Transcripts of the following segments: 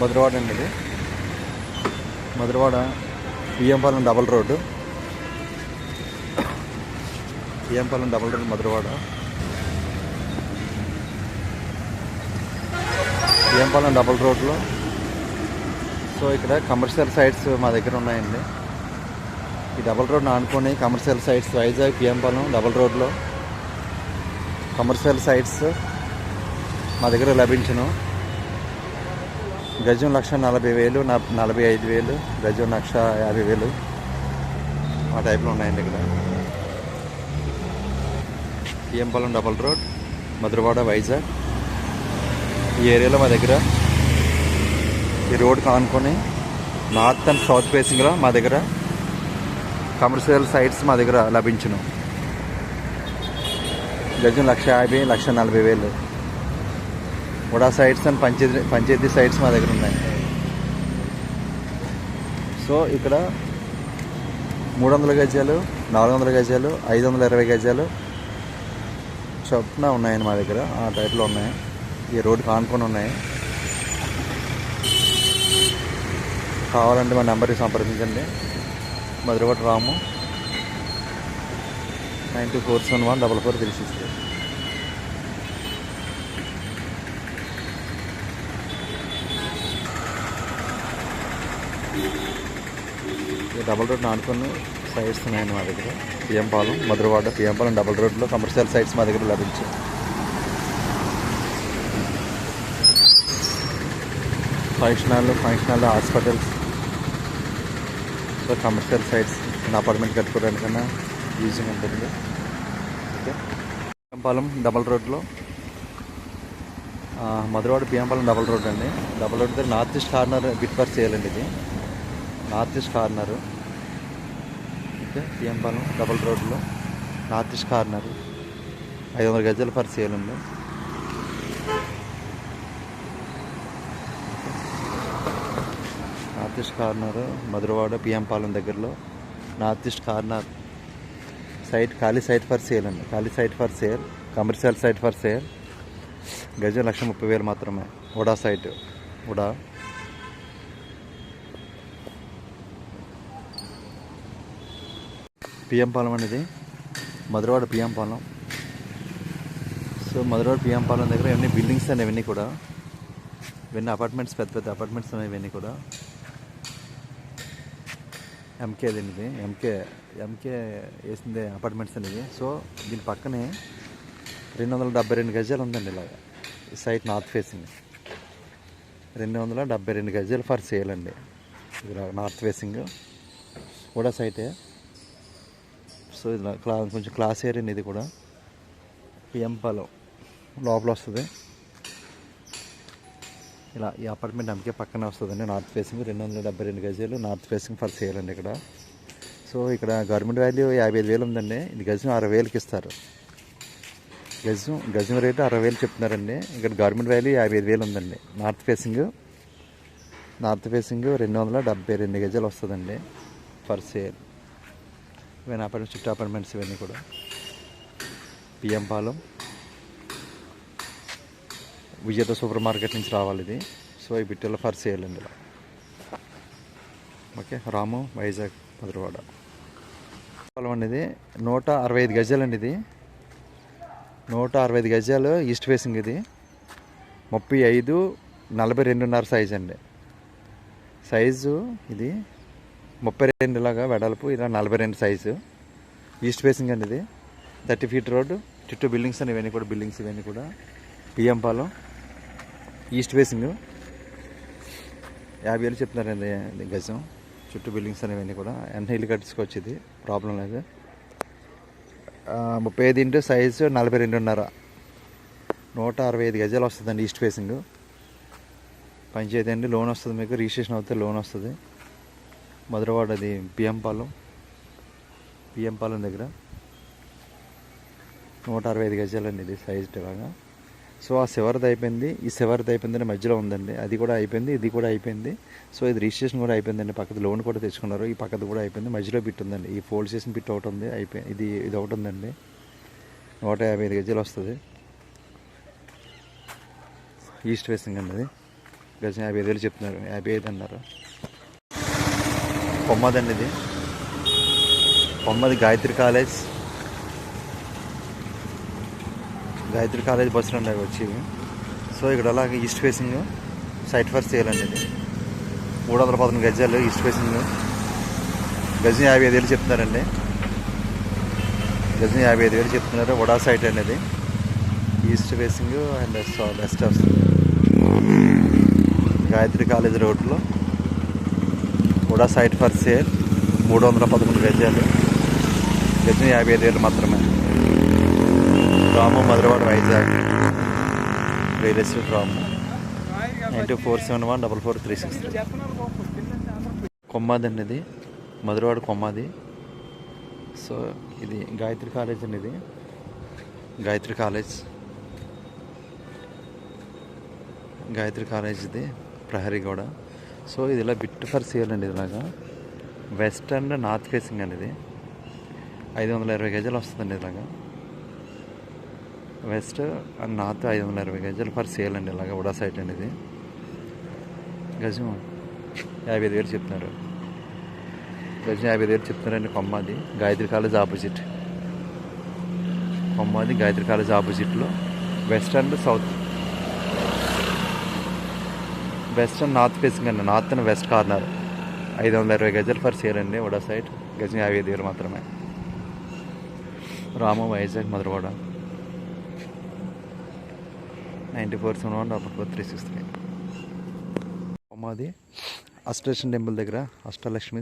మధురవాడ అండి ఇది. Madhurawada PM Palem double road. PM Palem double road Madhurawada. PM Palem double రోడ్లో సో ఇక్కడ కమర్షియల్ సైట్స్ మా దగ్గర ఉన్నాయండి. ఈ డబల్ రోడ్ని ఆనుకొని commercial sites Vizag PM Palem double రోడ్లో కమర్షియల్ సైట్స్ మా దగ్గర లభించును. గజం 1,40,000, 45,000, గజం 1,50,000 ఆ టైప్లో ఉన్నాయండి ఇక్కడ. పిఎంపాలెం డబల్ రోడ్ మధురవాడ వైజాగ్ ఈ ఏరియాలో మా దగ్గర ఈ రోడ్కి ఆనుకొని నార్త్ అండ్ సౌత్ ఫేసింగ్లో మా దగ్గర కమర్షియల్ సైట్స్ మా దగ్గర లభించును. గజం 1,50,000, 1,40,000 ఉడా సైట్స్ అండ్ పంచాయతీ సైట్స్ మా దగ్గర ఉన్నాయి. సో ఇక్కడ 300 గజాలు, 400 గజాలు, 520 గజాలు చొప్పున ఉన్నాయండి మా దగ్గర. ఆ టైప్లో ఉన్నాయి. ఈ రోడ్డుకి ఆనుకొని ఉన్నాయి. కావాలంటే మా నెంబర్కి సంప్రదించండి. మధురవాడ రాము 9247144366. డబల్ రోడ్ ఆనుకొని సైట్స్ ఉన్నాయండి మా దగ్గర. పిఎంపాలెం మధురవాడ పిఎంపాలెం డబల్ రోడ్లో కమర్షియల్ సైట్స్ మా దగ్గర లభించాయి. Functional hospitals, so commercial sites apartment కట్టుకోవడానికన్నా యూజింగ్ ఉంటుంది. ఓకే. పిఎంపాలెం డబల్ రోడ్లో మధురవాడ పిఎంపాలెం డబల్ రోడ్ అండి. డబల్ రోడ్ దగ్గర north east corner bit for sale అండి. ఇది north east corner. Okay. PMPalem double రోడ్లో నార్త్ ఈస్ట్ కార్నరు 500 గజాలు ఫర్ సేల్ ఉంది. North east corner Madhurawada PM Palem దగ్గరలో నార్త్ ఈస్ట్ కార్నర్ సైట్ ఖాళీ సైట్ ఫర్ సేల్ అండి. ఖాళీ site for sale, commercial site for sale. గజం 1,30,000 మాత్రమే. ఉడా సైట్ ఉడా. పిఎంపాలెం అనేది మధురవాడ పిఎంపాలెం. సో మధురవాడ పిఎంపాలెం దగ్గర ఇవన్నీ బిల్డింగ్స్ అనేవన్నీ కూడా ఇవన్నీ అపార్ట్మెంట్స్, పెద్ద పెద్ద అపార్ట్మెంట్స్ అనేవి ఇవన్నీ కూడా. ఎంకే ఇది ఎంకే వేసిందే అపార్ట్మెంట్స్ అనేది. సో దీని పక్కనే 272 గజాలు ఉందండి. ఇలాగా ఈ సైట్ నార్త్ ఫేసింగ్ 272 గజాలు ఫర్ సేల్ అండి. ఇది నార్త్ ఫేసింగ్ కూడా సైటే. సో ఇది కొంచెం క్లాస్ ఏరియా ఇది కూడా. పిఎంపాలెం లోపల వస్తుంది. ఇలా ఈ అపార్ట్మెంట్ ఎంకే పక్కనే వస్తుందండి. నార్త్ ఫేసింగ్ 272 గజాలు నార్త్ ఫేసింగ్ ఫర్ సేల్ అండి ఇక్కడ. సో ఇక్కడ గవర్నమెంట్ వాల్యూ 55,000 ఉందండి. ఇది గజం 60,000కి ఇస్తారు. గజం రేటు 60,000 చెప్తున్నారండి. ఇక్కడ గవర్నమెంట్ వాల్యూ 55,000 ఉందండి. నార్త్ ఫేసింగ్ 272 గజాలు వస్తుందండి ఫర్ సేల్. ఇవన్నీ అపార్ట్మెంట్స్, చుట్టూ అపార్ట్మెంట్స్ ఇవన్నీ కూడా. పిఎంపాలెం విజేత సూపర్ మార్కెట్ నుంచి రావాలి ఇది. సో ఈ బిట్టెలో ఫర్ సేల్ అండి ఇలా. ఓకే. రాము వైజాగ్ మధురవాడ. పొలం అనేది 165 గజాలు అండి. ఇది 165 గజాలు ఈస్ట్ ఫేసింగ్. ఇది 35-42.5 సైజ్ అండి. సైజు ఇది 32 లాగా వెడల్పు, ఇలా 42 సైజు. ఈస్ట్ ఫేసింగ్ అండి. ఇది 30 ఫీట్ రోడ్డు, చుట్టూ బిల్డింగ్స్ అని ఇవన్నీ కూడా. బిల్డింగ్స్ ఇవన్నీ కూడా పిఎంపాలెం ఈస్ట్ ఫేసింగ్ 50,000 చెప్తున్నారండి గజం. చుట్టూ బిల్డింగ్స్ అనేవన్నీ కూడా. ఎంత ఇల్లు కట్టుకోవచ్చు, ఇది ప్రాబ్లం లేదు. 35 ఇంటూ సైజు 42.5, 165 గజాలు వస్తుందండి ఈస్ట్ ఫేసింగ్. పంచాయతీ అండి. లోన్ వస్తుంది మీకు, రిజిస్ట్రేషన్ అవుతే లోన్ వస్తుంది. మధురవాడ అది పిఎంపాలెం దగ్గర 165 గజాలండి ఇది సైజ్ ఇలాగా. సో ఆ శివరిది అయిపోయింది, ఈ శివరిది అయిపోయిందని మధ్యలో ఉందండి. అది కూడా అయిపోయింది, ఇది కూడా అయిపోయింది. సో ఇది రిజిస్ట్రేషన్ కూడా అయిపోయిందండి. పక్కది లోన్ కూడా తెచ్చుకున్నారు. ఈ పక్కది కూడా అయిపోయింది. మధ్యలో బిట్ ఉందండి. ఈ ఫోల్డ్ చేసిన బిట్ ఒకటి ఉంది, అయిపోయింది. ఇది ఒకటి ఉందండి. 155 గజాలు వస్తుంది. ఈస్ట్ ఫేసింగ్ అండి అది. గజం 55,000 చెప్తున్నారు, 55 అన్నారు. కొమ్మది అండి ఇది, కొమ్మది గాయత్రి కాలేజ్ బస్సులు ఉన్నాయి వచ్చి. సో ఇక్కడ అలాగే east facing site for sale అండి ఇది. 319 గజాలు ఈస్ట్ ఫేసింగ్, గజం 55,000 చెప్తున్నారండి. గజం 55,000 చెప్తున్నారు. వడా సైట్ అనేది ఈస్ట్ ఫేసింగ్ అండ్ వెస్ట్ వస్తుంది. గాయత్రి కాలేజ్ రోడ్లో వడా సైట్ ఫర్ సేల్, 311 గజాలు, గజం 55,000 మాత్రమే. రాము మధురవాడ వైజాగ్ రియల్ ఎస్టేట్ రాము 9471444363. కొమ్మాది అండి ఇది, మధురవాడ కొమ్మాది. సో ఇది గాయత్రి కాలేజ్ అండి, ఇది గాయత్రి కాలేజ్ ఇది ప్రహరీగూడ. సో ఇది ఇలా బిట్ ఫర్ సేల్ అండి. ఇలాగా వెస్ట్ అండ్ నార్త్ ఫేసింగ్ అండి ఇది. 520 గజాలు వస్తుందండి. ఇలాగా వెస్ట్ అండ్ నార్త్ 520 గజాలు ఫర్ సేల్ అండి. ఇలాగా వడా సైట్ అండి ఇది. గజం 55,000 చెప్తున్నారు. గజం 55,000 చెప్తున్నారండి. Kommadi Gayatri college opposite, Kommadi Gayatri college ఆపోజిట్లో వెస్ట్ అండ్ నార్త్ ఫేసింగ్ అండి. నార్త్ అండ్ వెస్ట్ కార్నర్ 520 గజాలు ఫర్ సేల్ అండి. వడా సైట్ గజం 55,000 మాత్రమే. రాము వైజాగ్ మధురవాడ 9471444363. కొమ్మాది అష్టలక్ష్మి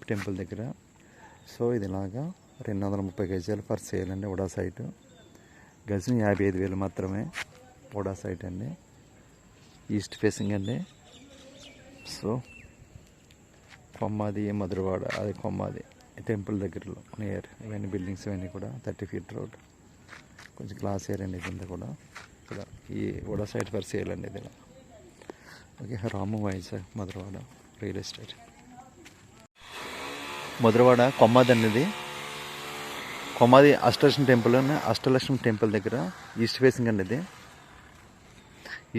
టెంపుల్ దగ్గర. సో ఇది ఇలాగా 230 గజాలు ఫర్ సేల్ అండి. వడా సైట్ గజం 55,000 మాత్రమే. వడా సైట్ అండి, ఈస్ట్ ఫేసింగ్ అండి. సో కొమ్మాది మధురవాడ, అది కొమ్మాది టెంపుల్ దగ్గరలో నియర్. ఇవన్నీ బిల్డింగ్స్ ఇవన్నీ కూడా 30 feet రోడ్, కొంచెం క్లాస్ ఏరియా అండి ఇదంతా కూడా. ఇక్కడ ఈ వడా సైట్ ఫర్ సేల్ అండి ఇది. Okay, Ramu Vizag Madhurawada real estate. Madhurawada Kommadi అనేది, కొమ్మాది అష్టలక్ష్మి టెంపుల్ దగ్గర ఈస్ట్ ఫేసింగ్ అండి ఇది.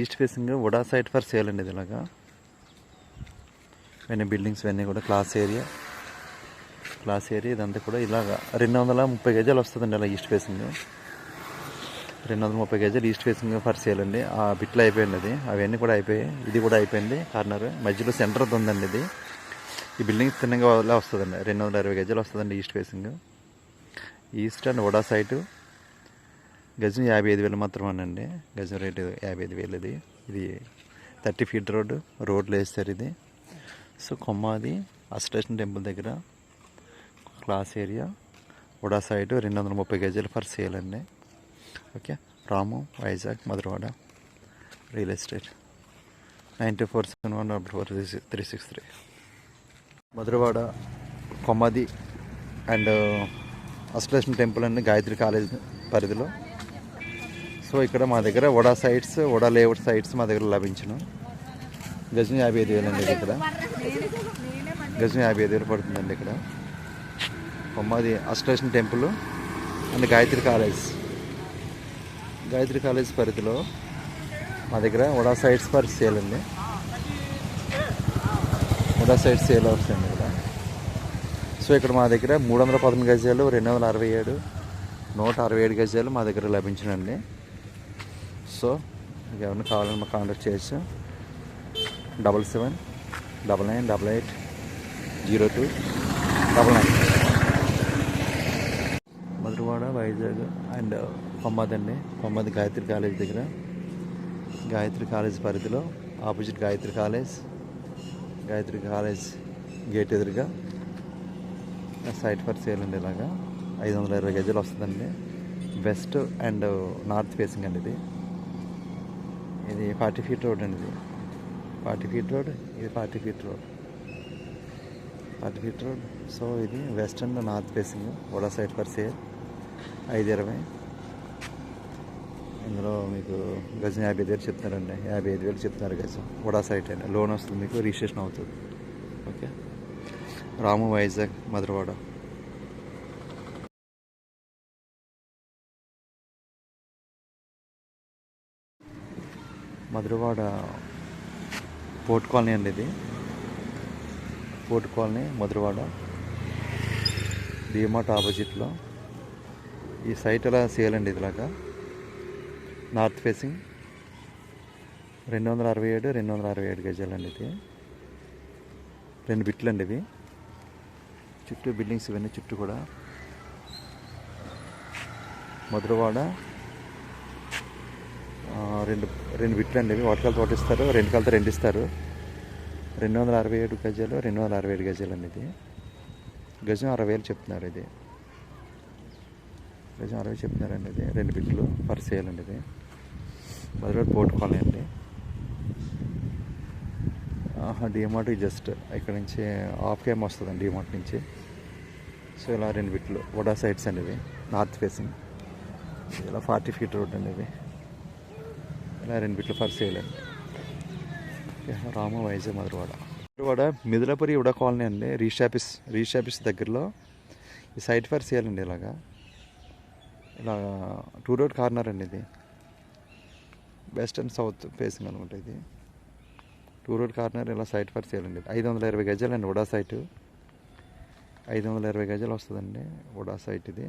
East facing VUDA site for sale అండి ఇది. ఇలాగా ఇవన్నీ బిల్డింగ్స్ ఇవన్నీ కూడా క్లాస్ ఏరియా ఇదంతా కూడా. ఇలాగా 230 గజాలు వస్తుందండి. అలా ఈస్ట్ ఫేసింగ్ 230 గజాలు ఈస్ట్ ఫేసింగ్ ఫర్ సేల్ అండి. ఆ బిట్లు అయిపోయింది అది, అవన్నీ కూడా అయిపోయాయి. ఇది కూడా అయిపోయింది. కార్నర్ మధ్యలో సెంటర్ ఉందండి ఇది. ఈ బిల్డింగ్ తిన్నగా వల్ల వస్తుందండి. 220 గజాలు వస్తుందండి east facing. East and VUDA site గజం 55,000 మాత్రమేనండి. గజం రేటు 55,000 ఇది 30 feet రోడ్లు వేస్తారు ఇది. సో కొమ్మాది అష్టలక్ష్మి టెంపుల్ దగ్గర క్లాస్ ఏరియా, వడా సైటు 230 గజాలు ఫర్ సేల్ అండి. Okay, Ramu Vizag Madhurawada real estate 9471444363. Madhurawada Kommadi and Ashtalakshmi temple అండి గాయత్రి కాలేజ్ పరిధిలో. సో ఇక్కడ మా దగ్గర వడా లేఅవుట్ సైట్స్ మా దగ్గర లభించును. గజం 55,000 అండి. ఇక్కడ గజం 55,000 పడుతుందండి. ఇక్కడ Kommadi Ashtalakshmi temple and Gayatri college పరిధిలో మా దగ్గర వడా సైట్స్ ఫర్ సేల్ అండి. వడా సైట్స్ సేల్ అవుతాయండి ఇక్కడ. సో ఇక్కడ మా దగ్గర 311 గజాలు, 267, 167 గజాలు మా దగ్గర లభించినండి. సో మీకు ఎవరైనా కావాలని మాకు కాంటాక్ట్ చేయొచ్చు. 7799880299. మధురవాడ వైజాగ్ అండ్ కొమ్మాది అండి. కొమ్మాది గాయత్రి కాలేజ్ దగ్గర, గాయత్రి కాలేజ్ పరిధిలో ఆపోజిట్ గాయత్రి కాలేజ్ గేట్ ఎదురుగా సైట్ ఫర్ సేల్ అండి. ఇలాగా 520 గజాలు వస్తుందండి. వెస్ట్ అండ్ నార్త్ ఫేసింగ్ అండి ఇది. 40 feet రోడ్ అండి. ఇది 40 feet రోడ్, ఇది 40 feet రోడ్. సో ఇది west and north facing VUDA site for sale 520. ఇందులో మీకు గజం 55,000 చెప్తున్నారండి. 55,000 చెప్తున్నారు గజం. వడా సైట్ అండి. లోన్ వస్తుంది, మీకు రిజిస్ట్రేషన్ అవుతుంది. Okay, Ramu Vizag Madhurawada. Port colony అండి ఇది. పోర్ట్ కాలనీ మధురవాడ డిమార్ట్ ఆపోజిట్లో. ఈ సైట్ ఎలా సేల్ అండి ఇదిలాగా. నార్త్ ఫేసింగ్ 267 గజాలండి ఇది. 2 బిట్లు అండి ఇవి. చుట్టూ బిల్డింగ్స్ ఇవన్నీ చుట్టూ కూడా. మధురవాడ 2 బిట్లు అండి ఇవి. ఒకటి కలిత ఒకటి ఇస్తారు, 2 కలిత 2 ఇస్తారు. 267 గజాలు, 267 గజాలు అండి ఇది. గజం 60,000 చెప్తున్నారు ఇది. గజం 60 చెప్తున్నారండి ఇది. 2 బిట్లు ఫర్ సేల్ అండి ఇది. మధురవాడ పోర్ట్ కాలనీ అండి. డిమార్ట్ జస్ట్ ఇక్కడ నుంచి హాఫ్ కేమ్ వస్తుందండి డిమార్ట్ నుంచి. సో ఇలా 2 బిట్లు వడా సైడ్స్ అండి ఇవి. నార్త్ ఫేసింగ్ ఇలా 40 ఫీట్ రోడ్ అండి ఇది. ఇలా 2 బిట్లు ఫర్ సేల్ అండి. రామ వైజాగ్ మధురవాడ మిదిలాపురి ఉడా కాలనీ అండి. రిజిస్టర్ ఆఫీస్ దగ్గరలో ఈ సైట్ ఫర్ సేల్ అండి. ఇలా 2 రోడ్ కార్నర్ అండి ఇది. వెస్ట్ అండ్ సౌత్ ఫేసింగ్ అనమాట ఇది. 2 రోడ్ కార్నర్ ఇలా సైట్ ఫర్ సేల్ అండి. 520 గజాలు అండి ఉడా సైటు. 520 గజాలు వస్తుందండి ఉడా సైట్ ఇది.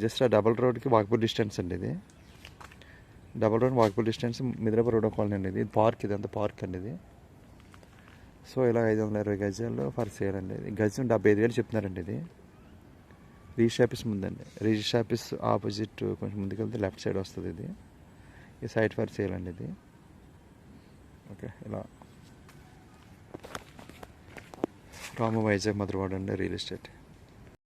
జస్ట్ ఆ డబల్ రోడ్కి వాకబుల్ డిస్టెన్స్ అండి ఇది. డబల్ రోడ్ వాకబుల్ డిస్టెన్స్ మిదిలాపురి ఉడా కాలనీ అండి ఇది. పార్క్ ఇది అంతా పార్క్ అండి ఇది. సో ఇలా 520 గజాలు ఫర్ సేల్ అండి. గజం 75,000 చెప్తున్నారండి ఇది. రిజిస్టర్ ఆఫీస్ ముందండి. రిజిస్టర్ ఆఫీస్ ఆపోజిట్ కొంచెం ముందుకు వెళ్తే లెఫ్ట్ సైడ్ వస్తుంది ఇది. ఈ సైట్ ఫర్ సేల్ అండి ఇది. ఓకే ఇలా రామ వైజాగ్ మధురవాడ అండి రియల్ ఎస్టేట్.